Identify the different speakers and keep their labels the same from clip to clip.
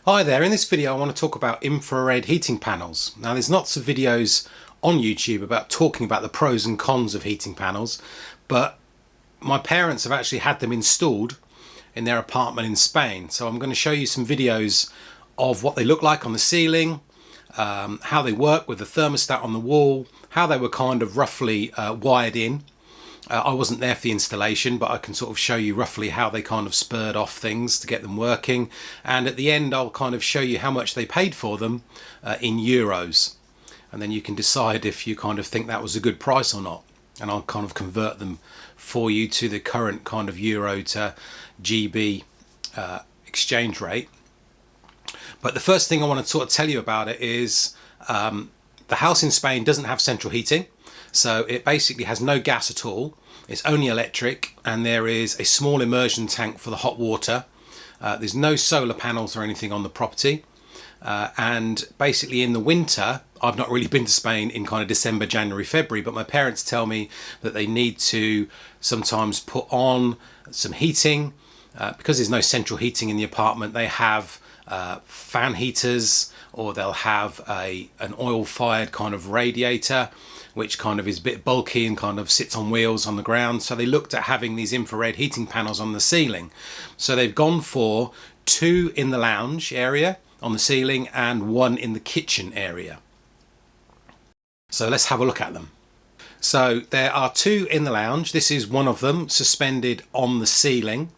Speaker 1: Hi there, in this video I want to talk about infrared heating panels. Now there's lots of videos on YouTube about talking about the pros and cons of heating panels, but my parents have actually had them installed in their apartment in Spain. So I'm going to show you some videos of what they look like on the ceiling, how they work with the thermostat on the wall, how they were kind of roughly wired in. I wasn't there for the installation, but I can sort of show you roughly how they kind of spurred off things to get them working. And at the end, I'll kind of show you how much they paid for them in euros. And then you can decide if you kind of think that was a good price or not. And I'll kind of convert them for you to the current kind of euro to GB exchange rate. But the first thing I want to sort of tell you about it is the house in Spain doesn't have central heating. So it basically has no gas at all. It's only electric, and there is a small immersion tank for the hot water. There's no solar panels or anything on the property. And basically in the winter, I've not really been to Spain in kind of December, January, February, but my parents tell me that they need to sometimes put on some heating. Because there's no central heating in the apartment, they have fan heaters, or they'll have an oil-fired kind of radiator, which kind of is a bit bulky and kind of sits on wheels on the ground. So they looked at having these infrared heating panels on the ceiling. So they've gone for 2 in the lounge area on the ceiling and 1 in the kitchen area. So let's have a look at them. So there are 2 in the lounge. This is one of them suspended on the ceiling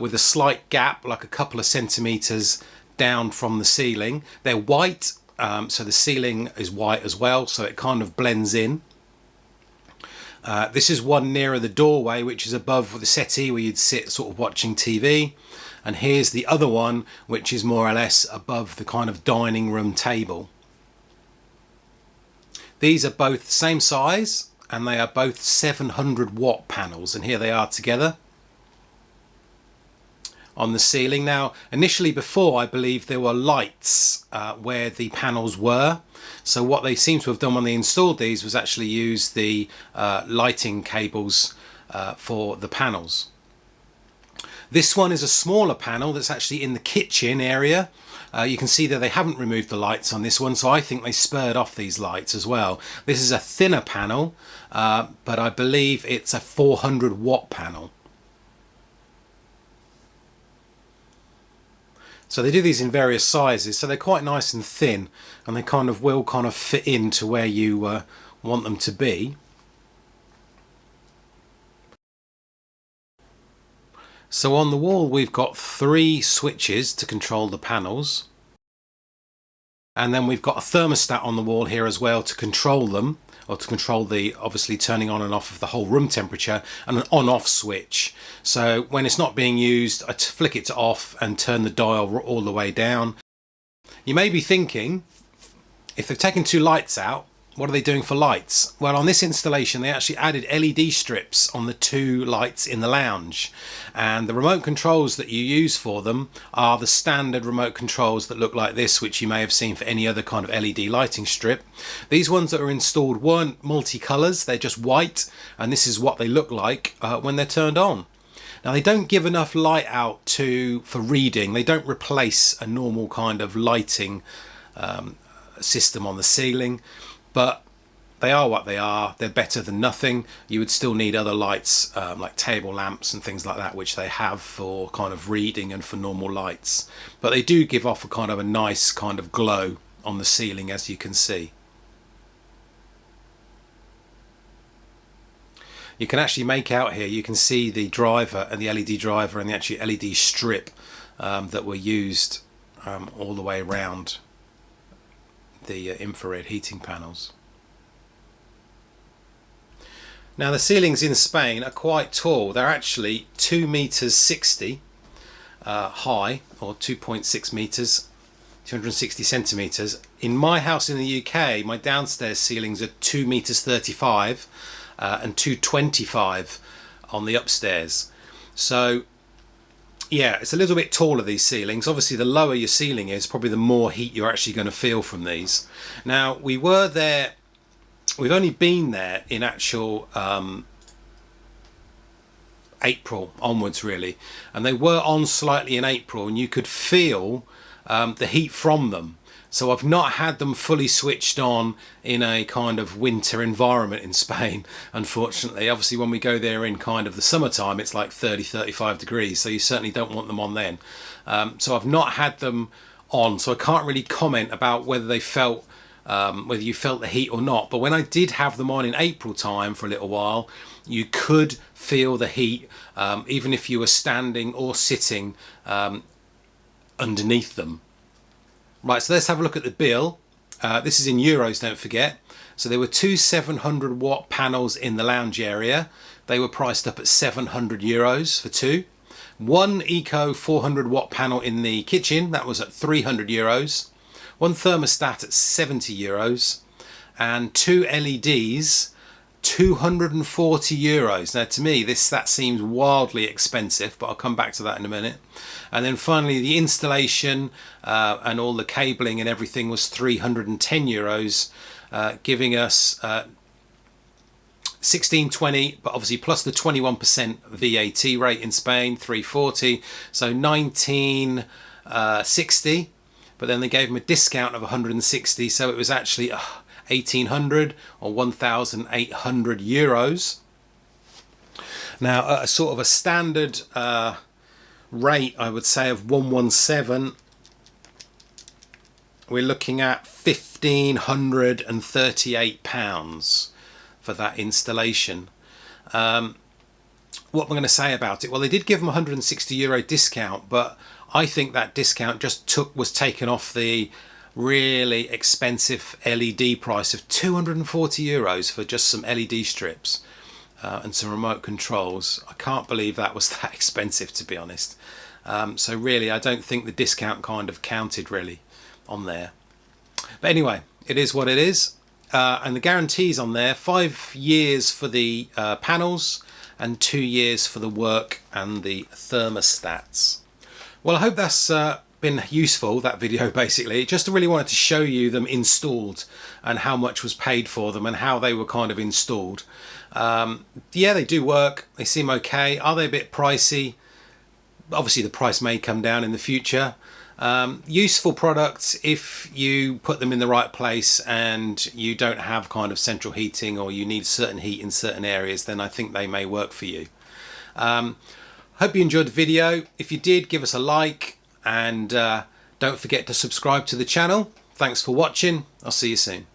Speaker 1: with a slight gap, like a couple of centimeters down from the ceiling. They're white. So the ceiling is white as well, so it kind of blends in. This is one nearer the doorway, which is above the settee where you'd sit sort of watching TV. And here's the other one, which is more or less above the kind of dining room table. These are both the same size, and they are both 700 watt panels, and here they are together on the ceiling. Now initially, before, I believe there were lights where the panels were, so what they seem to have done when they installed these was actually use the lighting cables for the panels. This one is a smaller panel that's actually in the kitchen area. You can see that they haven't removed the lights on this one, so I think they spurred off these lights as well. This is a thinner panel, but I believe it's a 400 watt panel. So they do these in various sizes, so they're quite nice and thin, and they kind of will kind of fit into where you want them to be. So on the wall we've got 3 switches to control the panels, and then we've got a thermostat on the wall here as well to control them, or to control the obviously turning on and off of the whole room temperature, and an on-off switch. So when it's not being used, I flick it to off and turn the dial all the way down. You may be thinking, if they've taken 2 lights out, what are they doing for lights? Well, on this installation they actually added LED strips on the 2 lights in the lounge, and the remote controls that you use for them are the standard remote controls that look like this, which you may have seen for any other kind of LED lighting strip. These ones that are installed weren't multicolours, they're just white, and this is what they look like when they're turned on. Now they don't give enough light out for reading. They don't replace a normal kind of lighting system on the ceiling, but they are what they are. They're better than nothing. You would still need other lights like table lamps and things like that, which they have for kind of reading and for normal lights, but they do give off a kind of a nice kind of glow on the ceiling, as you can see. You can actually make out here, you can see the driver and the LED driver and the actual LED strip that were used all the way around the infrared heating panels. Now the ceilings in Spain are quite tall. They're actually 2.60 meters high, or 2.6 meters, 260 centimeters. In my house in the UK, my downstairs ceilings are 2.35 meters and 2.25 on the upstairs. So yeah, it's a little bit taller, these ceilings. Obviously the lower your ceiling is, probably the more heat you're actually going to feel from these. Now we were there, we've only been there in actual April onwards really, and they were on slightly in April, and you could feel the heat from them. So I've not had them fully switched on in a kind of winter environment in Spain, unfortunately. Obviously when we go there in kind of the summertime, it's like 30-35 degrees, so you certainly don't want them on then. So I've not had them on, so I can't really comment about whether they felt whether you felt the heat or not. But when I did have them on in April time for a little while, you could feel the heat, even if you were standing or sitting underneath them. Right, so let's have a look at the bill. This is in euros, don't forget. So there were two 700 watt panels in the lounge area. They were priced up at 700 euros for two. One Eco 400 watt panel in the kitchen, that was at 300 euros. One thermostat at 70 euros. And two LEDs, 240 euros. Now to me that seems wildly expensive, but I'll come back to that in a minute. And then finally the installation and all the cabling and everything was 310 euros, giving us 1620, but obviously plus the 21% VAT rate in Spain, 340, so 1960. But then they gave them a discount of 160, so it was actually 1800 or 1,800 euros. Now a sort of a standard rate, I would say, of 117, we're looking at £1,538 for that installation. What am I going to say about it? Well, they did give them a €160 discount, but I think that discount just was taken off the really expensive LED price of €240 for just some LED strips and some remote controls. I can't believe that was that expensive, to be honest. So really, I don't think the discount kind of counted really on there. But anyway, it is what it is. And the guarantees on there, 5 years for the panels and 2 years for the work and the thermostats. Well, I hope that's been useful, that video basically. Just really wanted to show you them installed and how much was paid for them and how they were kind of installed. Yeah, they do work, they seem okay. Are they a bit pricey? Obviously the price may come down in the future. Useful products if you put them in the right place and you don't have kind of central heating, or you need certain heat in certain areas, then I think they may work for you. Hope you enjoyed the video. If you did, give us a like, and don't forget to subscribe to the channel. Thanks for watching. I'll see you soon.